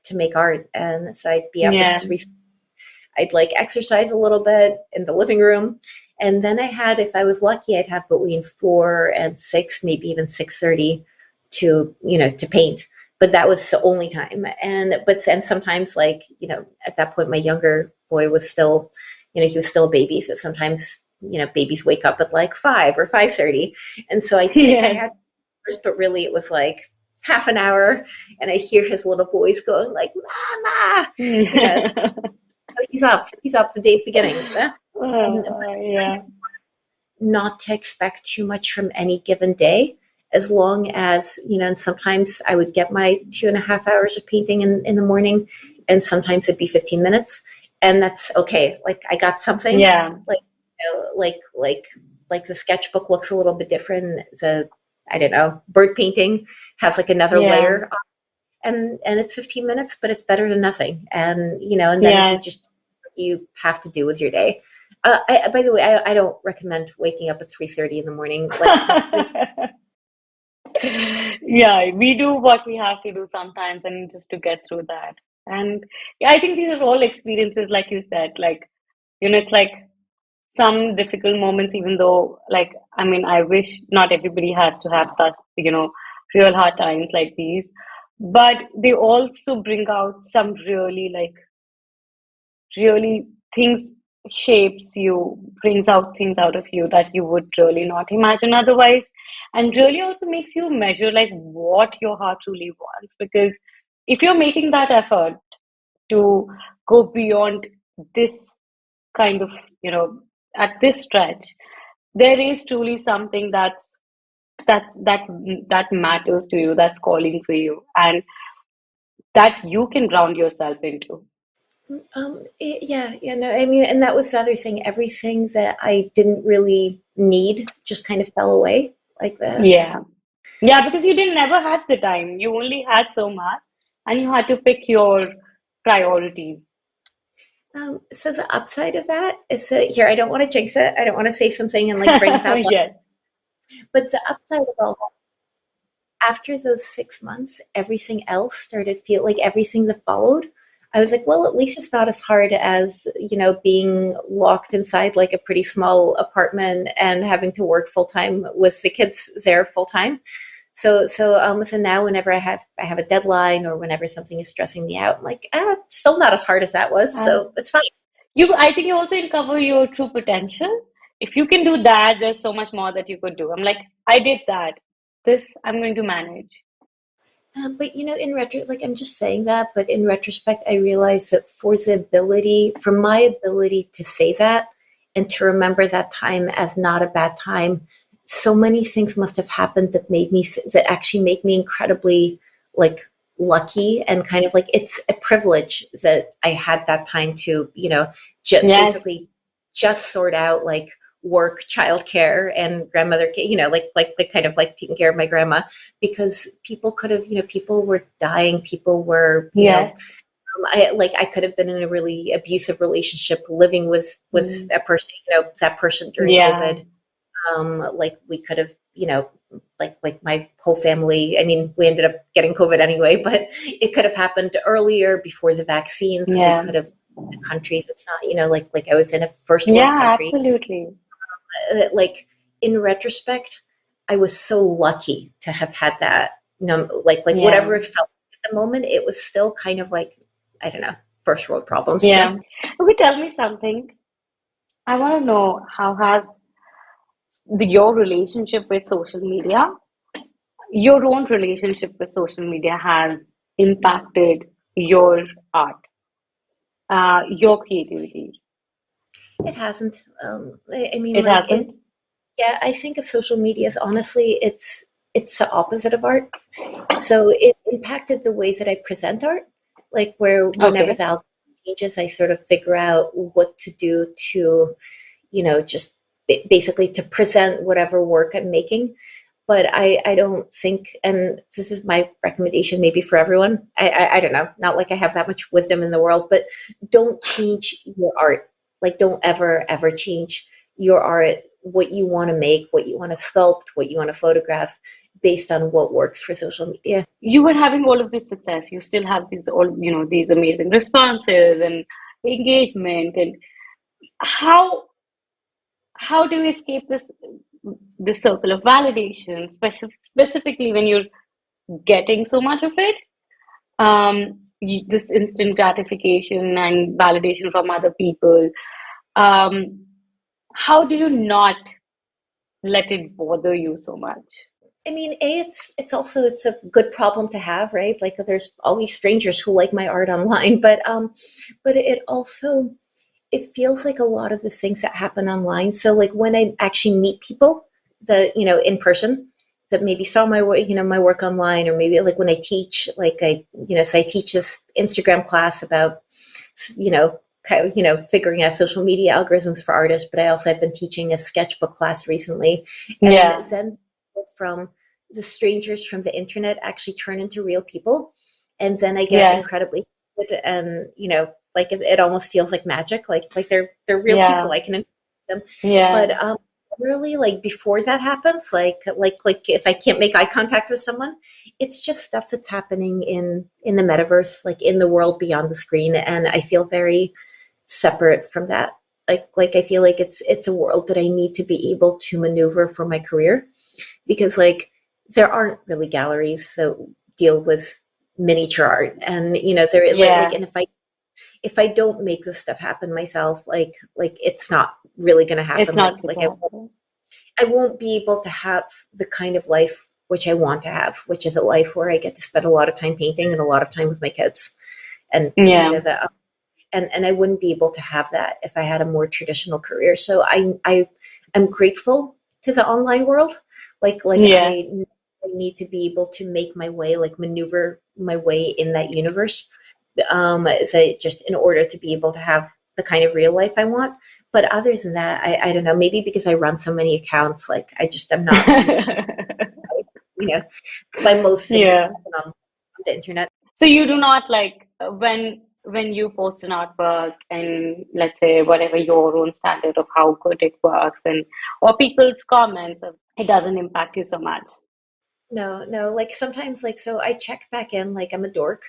to make art. And so I'd be up at Yeah. 3. I'd like exercise a little bit in the living room. And then if I was lucky, I'd have between 4 and 6, maybe even 6:30 to paint. But that was the only time. And sometimes at that point, my younger boy was still, he was still a baby. So sometimes, babies wake up at like 5 or 5:30. And so I think I Yes. had, but really it was like half an hour, and I hear his little voice going like, "Mama," so he's up, the day's beginning. But Yeah. not to expect too much from any given day, as long as, and sometimes I would get my 2.5 hours of painting in the morning, and sometimes it'd be 15 minutes. And that's okay. Like I got something, Yeah. like, like the sketchbook looks a little bit different. I don't know, bird painting has like another Yeah. layer, and it's 15 minutes, but it's better than nothing. And then Yes. you have to do with your day. By the way, I don't recommend waking up at 3:30 in the morning. Like this. Yeah, we do what we have to do sometimes and just to get through that. And yeah, I think these are all experiences, like you said, like, it's like some difficult moments, even though, like, I mean, I wish not everybody has to have that, real hard times like these, but they also bring out some really, like, really things shapes you, brings out things out of you that you would really not imagine otherwise, and really also makes you measure like what your heart truly wants. Because if you're making that effort to go beyond this kind of, at this stretch, there is truly something that that matters to you, that's calling for you, and that you can ground yourself into. Yeah, no, I mean, and that was the other thing. Everything that I didn't really need just kind of fell away like that. Yeah. Yeah, because you didn't never had the time. You only had so much, and you had to pick your priorities. So the upside of that is that here, I don't want to jinx it. I don't want to say something and like bring bad luck. Yes. But the upside of all that, after those 6 months, everything else started feel like everything that followed. I was like, well, at least it's not as hard as, being locked inside like a pretty small apartment and having to work full time with the kids there full time. So now whenever I have a deadline, or whenever something is stressing me out, I'm like, it's still not as hard as that was. Uh, So it's fine. I think you also uncover your true potential. If you can do that, there's so much more that you could do. I'm like, I did that. This I'm going to manage. But in like I'm just saying that, but in retrospect, I realized that for my ability to say that and to remember that time as not a bad time, so many things must have happened that actually make me incredibly like lucky, and kind of like it's a privilege that I had that time to, Yes. basically just sort out like work, childcare, and grandmother, like kind of like taking care of my grandma, because people could have, people were dying, people were, Yes. I could have been in a really abusive relationship, living with Mm. that person, during Yeah. COVID. Like we could have you know, like my whole family, I mean, we ended up getting COVID anyway, but it could have happened earlier before the vaccines. We Yeah. could have countries. It's not, like I was in a first world Yeah, country. absolutely. Like in retrospect, I was so lucky to have had that. Like Yeah. whatever it felt like at the moment, it was still kind of like, I don't know, first world problems. So Yeah. Okay, tell me something. I want to know how has your relationship with social media, your own relationship with social media has impacted your art, your creativity. it hasn't. I mean, It like hasn't? it. Yeah, I think of social media as honestly, it's the opposite of art. So it impacted the ways that I present art, like where whenever Okay. the algorithm changes, I sort of figure out what to do to, just basically to present whatever work I'm making. But I don't think, and this is my recommendation maybe for everyone. I don't know, not like I have that much wisdom in the world, but don't change your art. Like don't ever change your art, what you want to make, what you want to sculpt, what you want to photograph based on what works for social media. You were having all of this success. You still have these all, these amazing responses and engagement. And how how do you escape this circle of validation, specifically when you're getting so much of it? This instant gratification and validation from other people. Um, how do you not let it bother you so much? I mean, it's a good problem to have, right? Like there's all these strangers who like my art online, but it also it feels like a lot of the things that happen online. So like when I actually meet people that, in person that maybe saw my work, my work online, or maybe like when I teach, like so I teach this Instagram class about, figuring out social media algorithms for artists, but I also have been teaching a sketchbook class recently. And Yeah, then from the strangers from the internet actually turn into real people. And then I get yes, incredibly excited and, like it almost feels like magic, like they're real yeah, people. I can influence them. yeah. But really, like before that happens, like if I can't make eye contact with someone, it's just stuff that's happening in the metaverse, like in the world beyond the screen, and I feel very separate from that. Like I feel like it's a world that I need to be able to maneuver for my career, because like there aren't really galleries that deal with miniature art, and there like, Yeah, and if I don't make this stuff happen myself, like it's not really going to it's happen. not Like going to happen. I won't be able to have the kind of life which I want to have, which is a life where I get to spend a lot of time painting and a lot of time with my kids, and Yeah, that. And I wouldn't be able to have that if I had a more traditional career. So I'm grateful to the online world. Like yes, I need to be able to make my way, like maneuver my way in that universe. So just in order to be able to have the kind of real life I want. But other than that, I don't know, maybe because I run so many accounts, like I just am not reached, you know, by most things that yeah. happen on the internet. So you do not like when you post an artwork and let's say whatever your own standard of how good it works and or people's comments, it doesn't impact you so much. No, no, like sometimes like so I check back in, like I'm a dork.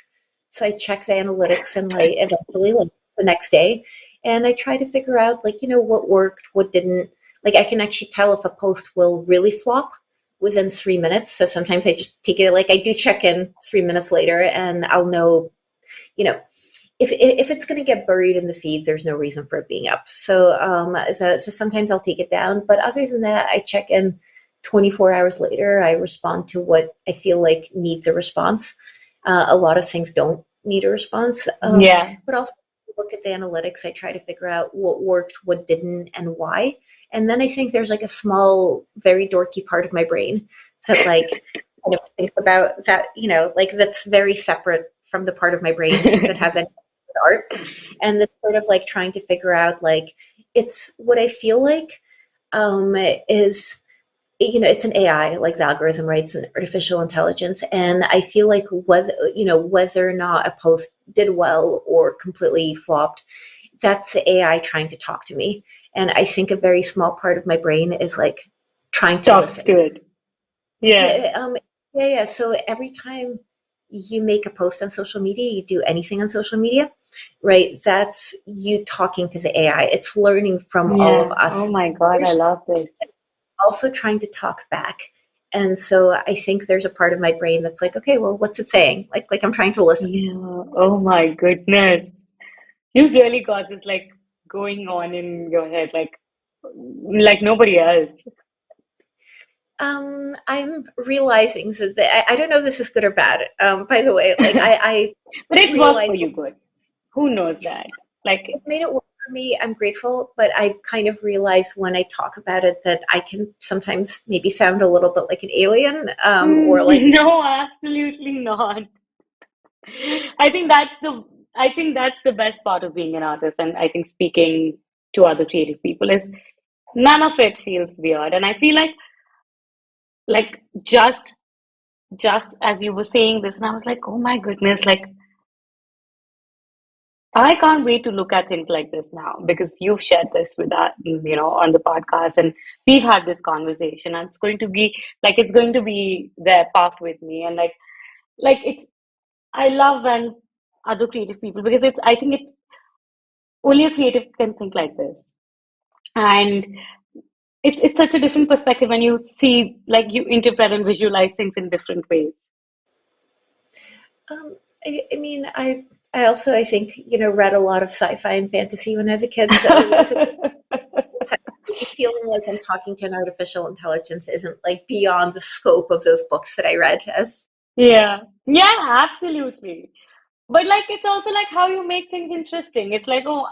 So I check the analytics and like eventually like the next day, and I try to figure out like, what worked, what didn't. Like I can actually tell if a post will really flop within 3 minutes. So sometimes I just take it, like I do check in 3 minutes later, and I'll know, you know, if it's going to get buried in the feed, there's no reason for it being up. So sometimes I'll take it down, but other than that, I check in 24 hours later. I respond to what I feel like needs a response. A lot of things don't need a response, Yeah. but also look at the analytics. I try to figure out what worked, what didn't, and why. And then I think there's like a small, very dorky part of my brain that like kind of thinks about that, like that's very separate from the part of my brain that has any art, and that's sort of like trying to figure out like it's what I feel like is, it's an AI, like the algorithm, right? It's an artificial intelligence, and I feel like whether or not a post did well or completely flopped, that's the AI trying to talk to me. And I think a very small part of my brain is like trying to Talks to listen. it. Yeah. Yeah, yeah. So every time you make a post on social media, you do anything on social media, right? That's you talking to the AI. It's learning from all of Yeah. Oh us. my God, I love this. Also trying to talk back. And so I think there's a part of my brain that's like, okay, well, what's it saying? Like I'm trying to listen. Yeah. Oh my goodness. You really got this like going on in your head, like nobody else. I'm realizing that I don't know if this is good or bad. By the way, like I But it's worked for realize you good. Who knows that? Like, it made it work for me. I'm grateful, but I've kind of realized when I talk about it that I can sometimes maybe sound a little bit like an alien, or like no, absolutely not. I think that's the I think that's the best part of being an artist, and I think speaking to other creative people is none of it feels weird. And I feel like just as you were saying this, and I was like, oh my goodness, like I can't wait to look at things like this now because you've shared this with us, on the podcast, and we've had this conversation, and it's going to be there parked with me, and like it's I love when other creative people because I think it only a creative can think like this, and it's such a different perspective when you see like you interpret and visualize things in different ways. um, I mean I also I think read a lot of sci-fi and fantasy when I was a kid, so feeling like I'm talking to an artificial intelligence isn't like beyond the scope of those books that I read as. Yeah, yeah, absolutely. But like it's also like how you make things interesting. It's like, oh,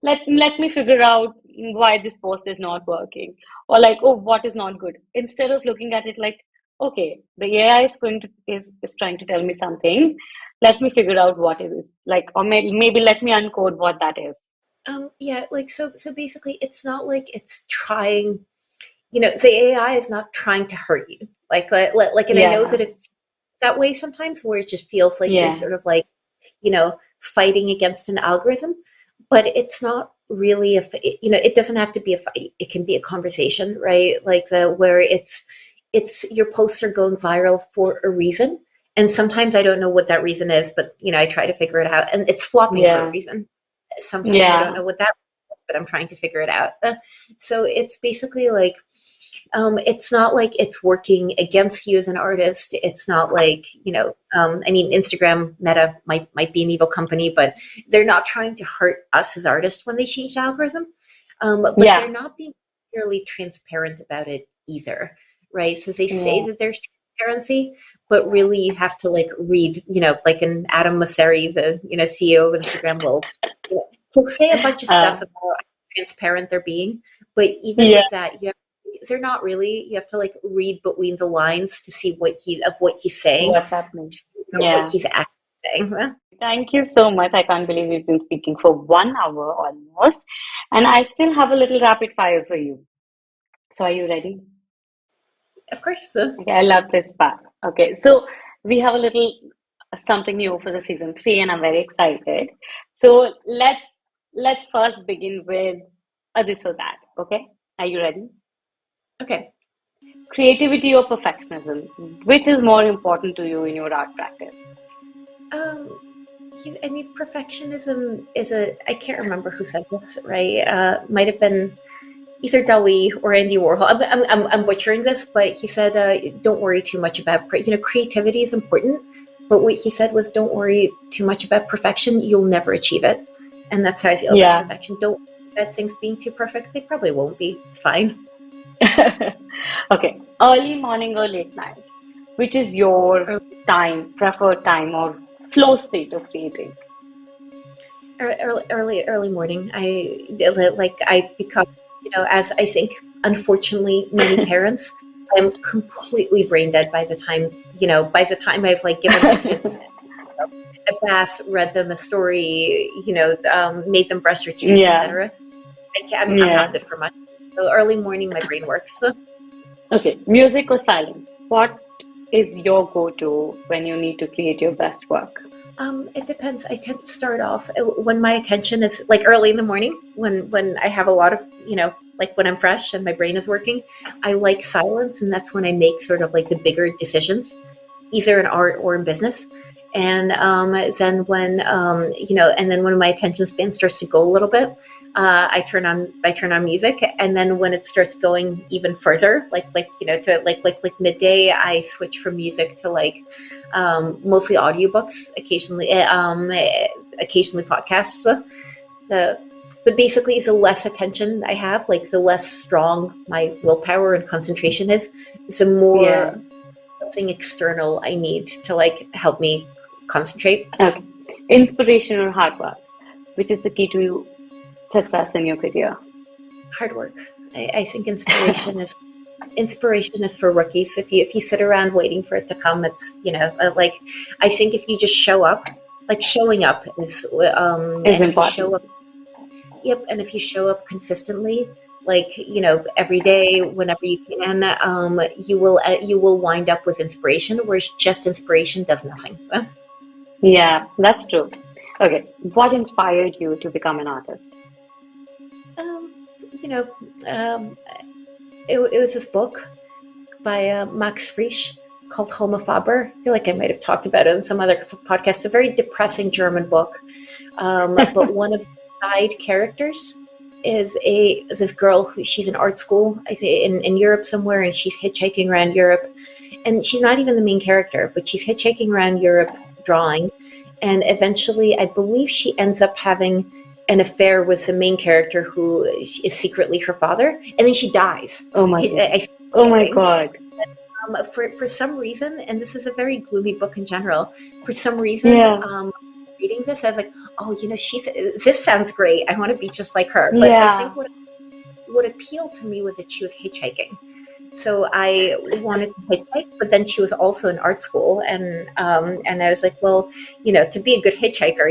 let me figure out why this post is not working. Or like, oh, what is not good. Instead of looking at it like, okay, the AI is trying to tell me something. Let me figure out what it is. Like, or maybe let me uncode what that is. Yeah, like so basically it's not like it's trying, the AI is not trying to hurt you. Like and I know Yeah, that it's that way sometimes where it just feels like you're yeah, sort of like, fighting against an algorithm, but it's not really it doesn't have to be a fight. It can be a conversation, right? Like the where it's your posts are going viral for a reason. And sometimes I don't know what that reason is, but I try to figure it out. And it's flopping for a yeah, reason. Sometimes I don't yeah, know what that is, but I'm trying to figure it out. So it's basically like it's not like it's working against you as an artist. It's not like, I mean, Instagram, Meta might be an evil company, but they're not trying to hurt us as artists when they change the algorithm. But yeah, they're not being really transparent about it either, right? So they say yeah. that there's transparency, but really you have to like read, like an Adam Mosseri, the CEO of Instagram, he'll say a bunch of stuff Uh, about how transparent they're being, but even yeah, with that, they're not really. You have to like read between the lines to see what he's saying, what's happening? to what Yeah. he's actually saying. Thank you so much. I can't believe we've been speaking for 1 hour almost. And I still have a little rapid fire for you. So are you ready? Of course. Okay, I love this part. Okay, so we have a little something new for the season three, and I'm very excited. So let's first begin with a this or that. Okay, are you ready? Okay. Creativity or perfectionism? Which is more important to you in your art practice? Um, I mean, perfectionism is a. I can't remember who said this. Right? Might have been either Dali or Andy Warhol. I'm butchering this, but he said, "Don't worry too much about creativity is important." But what he said was, "Don't worry too much about perfection. You'll never achieve it." And that's how I feel about Yeah. perfection. Don't worry about things being too perfect. They probably won't be. It's fine. Okay, early morning or late night? Which is your Early, preferred time or flow state of creating? early morning. I become, as I think, unfortunately, many parents. I'm completely brain dead by the time, I've like given my kids a bath, read them a story, made them brush their teeth, Yeah, etc. I'm not yeah. good for much. So early morning, my brain works. Okay, music or silence? What is your go-to when you need to create your best work? It depends. I tend to start off when my attention is like early in the morning, when I have a lot of, like when I'm fresh and my brain is working. I like silence, and that's when I make sort of like the bigger decisions, either in art or in business. And and then when my attention span starts to go a little bit, I turn on music, and then when it starts going even further, to like midday, I switch from music to like mostly audiobooks, occasionally podcasts. But basically, the less attention I have, like the less strong my willpower and concentration is, the Yeah. more something external I need to like help me concentrate. Okay. Inspiration or hard work? Which is the key to success in your career? Hard work. I think inspiration is for rookies. If you sit around waiting for it to come, it's like, I think if you just show up, like showing up is Is and if you show important. up, yep, and if you show up consistently, like every day, whenever you can, you will wind up with inspiration, whereas just inspiration does nothing. Yeah, that's true. Okay. What inspired you to become an artist? Um, you know, um, it was this book by Max Frisch called Homo Faber. I feel like I might have talked about it in some other podcast. It's a very depressing German book. But one of the side characters is this girl who, she's in art school, I say in Europe somewhere, and she's hitchhiking around Europe. And she's not even the main character, but she's hitchhiking around Europe drawing. And eventually, I believe she ends up having an affair with the main character, who is secretly her father. And then she dies. Oh my God. I Oh my God. for some reason, and this is a very gloomy book in general, for some reason, Yeah. reading this, I was like, oh, this sounds great. I want to be just like her. But I Yeah. think what appealed to me was that she was hitchhiking. So I wanted to hitchhike, but then she was also in art school, and I was like, well, to be a good hitchhiker,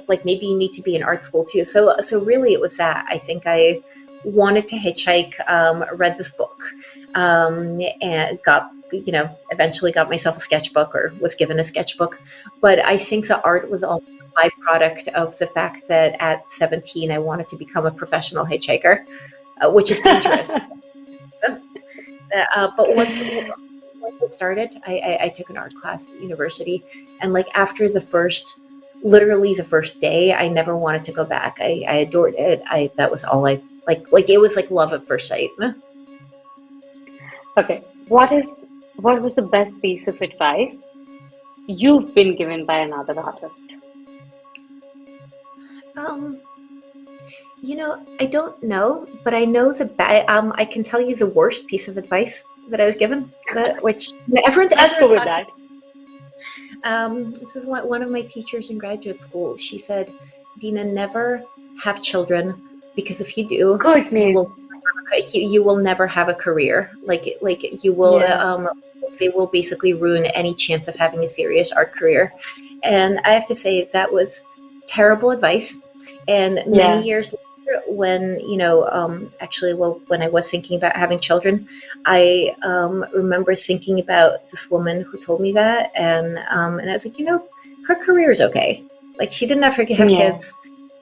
like maybe you need to be in art school too. So really, it was that. I think I wanted to hitchhike, read this book, and eventually got myself a sketchbook, or was given a sketchbook. But I think the art was all a byproduct of the fact that at 17 I wanted to become a professional hitchhiker, which is dangerous. But once it started, I took an art class at university, and like after literally the first day, I never wanted to go back. I adored it. That was all I like. It was like love at first sight. Okay. What was the best piece of advice you've been given by another artist? Um, I don't know, but I know I can tell you the worst piece of advice that I was given, which everyone Let's go with talks. that. This is what one of my teachers in graduate school. She said, "Dina, never have children, because if you do, Goodness. you will never have a career. Like you will, Yeah. they will basically ruin any chance of having a serious art career." And I have to say that was terrible advice. And many Yeah. years later, when when I was thinking about having children, I remember thinking about this woman who told me that, and I was like, her career is okay. Like, she didn't have Yeah. kids.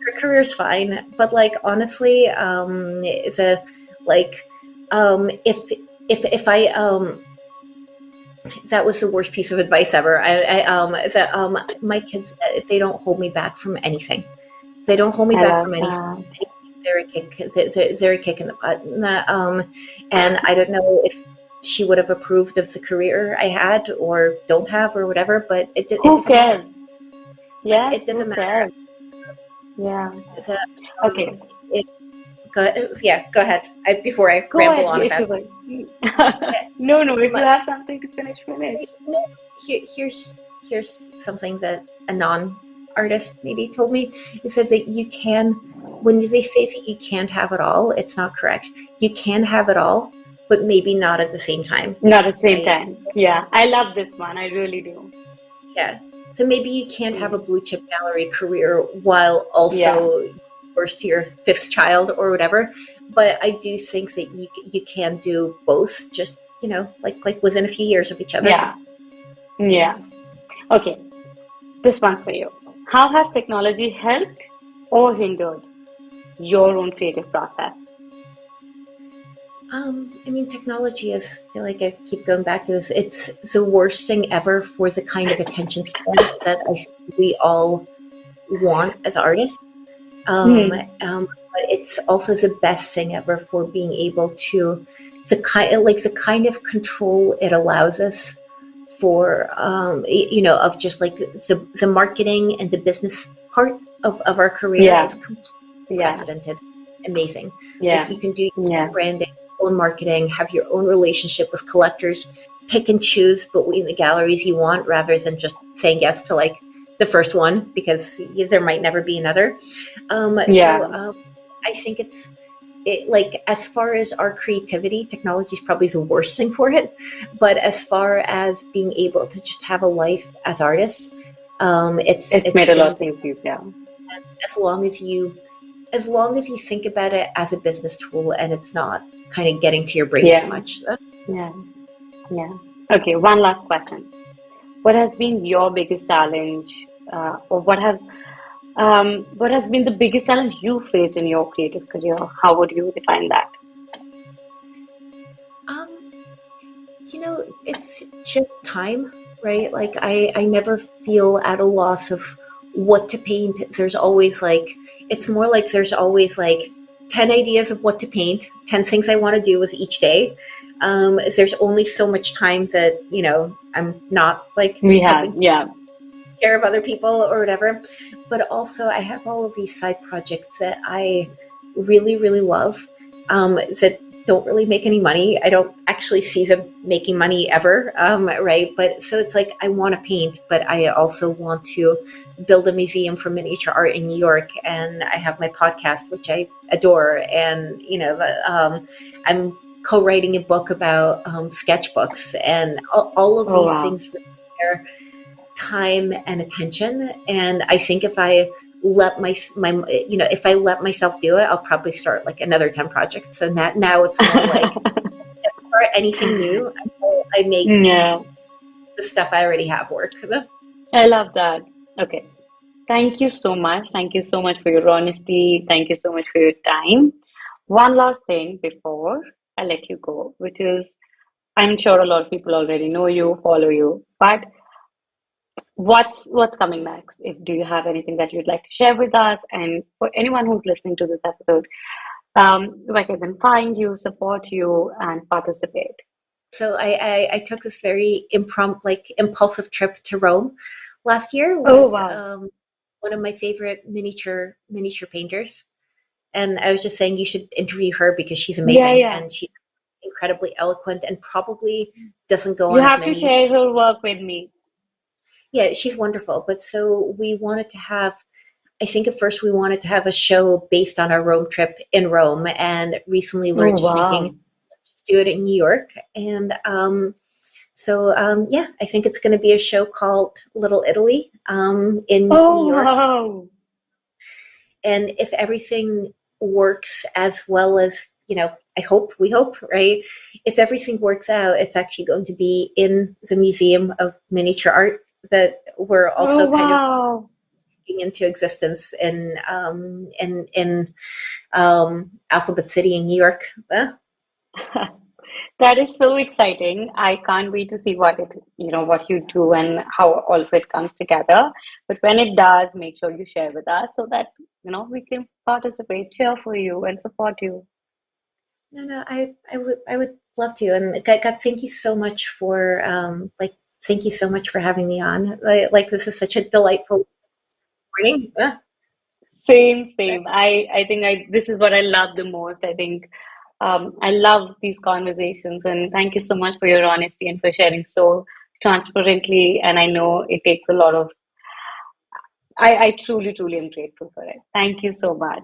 Her career's fine, but like honestly, if I that was the worst piece of advice ever. My kids, they don't hold me back from anything. They don't hold me I back love from anything. that. They're a kick. They're a kick in the butt. And I don't know if she would have approved of the career I had or don't have or whatever, but it Who doesn't matter. cares? Like, Yes, it who doesn't matter. cares? Yeah. It's a, Okay. it, go ahead. Before I Go ramble ahead on if about you want. it. No, if you My, have something to finish, finish. here's something that a non-artist maybe told me. It said that when they say that you can't have it all, it's not correct. You can have it all, but maybe not at the same time. Not at the same Right? time. Yeah, I love this one. I really do. Yeah. So maybe you can't have a Mm. blue chip gallery career while Yeah, also first to your fifth child or whatever. But I do think that you can do both, just like within a few years of each other. yeah, yeah. Okay, this one's for you. How has technology helped or hindered your own creative process? I mean, technology is, I feel like I keep going back to this. It's the worst thing ever for the kind of attention span that I think we all want as artists. Hmm. But it's also the best thing ever for being able to, the kind of control it allows us for, of just like the marketing and the business part of our career Yeah, is completely yeah, precedented. Amazing. Like yeah, you can do your yeah. own branding, own marketing, have your own relationship with collectors, pick and choose between the galleries you want rather than just saying yes to like the first one because there might never be another. So Yeah, I think like as far as our creativity, technology is probably the worst thing for it. But as far as being able to just have a life as artists, it's it's made a lot been of things easier. as long as you think about it as a business tool and it's not kind of getting to your brain too Yeah, much. yeah, yeah. Okay, one last question. What has been your biggest challenge, or what has been the biggest challenge you faced in your creative career? How would you define that? Um, it's just time, right? Like I never feel at a loss of what to paint. There's always like, it's more like there's always like 10 ideas of what to paint, 10 things I want to do with each day. There's only so much time that, I'm not like We have, helping yeah. care of other people or whatever. But also, I have all of these side projects that I really, really love, that don't really make any money. I don't actually see them making money ever, right? But so it's like I want to paint, but I also want to build a museum for miniature art in New York, and I have my podcast, which I adore, and I'm co-writing a book about sketchbooks, and all of Oh these wow. things require time and attention. And I think if I let if I let myself do it, I'll probably start like another 10 projects. So now it's more like start anything new until I make Yeah, the stuff I already have work. I love that. Okay. Thank you so much. Thank you so much for your honesty. Thank you so much for your time. One last thing before I let you go, which is I'm sure a lot of people already know you, follow you, but what's coming next? If do you have anything that you'd like to share with us, and for anyone who's listening to this episode, where can they find you, support you, and participate? So I took this very impromptu, like impulsive trip to Rome last year Oh with wow. one of my favorite miniature painters. And I was just saying you should interview her because she's Yeah, amazing yeah. and she's incredibly eloquent and probably doesn't go You on as have to many. share your work with me. Yeah, she's wonderful. But so we wanted to have, I think at first we wanted to have a show based on our Rome trip in Rome. And recently we're Oh just thinking, wow. let's do it in New York. And yeah, I think it's going to be a show called Little Italy in New Oh York. wow. And if everything works as well as, we hope, right? If everything works out, it's actually going to be in the Museum of Miniature Art that we're Oh also kind of wow. bringing into existence in Alphabet City in New York. That is so exciting. I can't wait to see what you do and how all of it comes together. But when it does, make sure you share with us so that, we can participate, cheer for you and support you. No, I would love to. And God, thank you so much for thank you so much for having me on. Like this is such a delightful morning. Same, same. I think this is what I love the most. I think I love these conversations, and thank you so much for your honesty and for sharing so transparently. And I know it takes a lot of, I truly, truly am grateful for it. Thank you so much.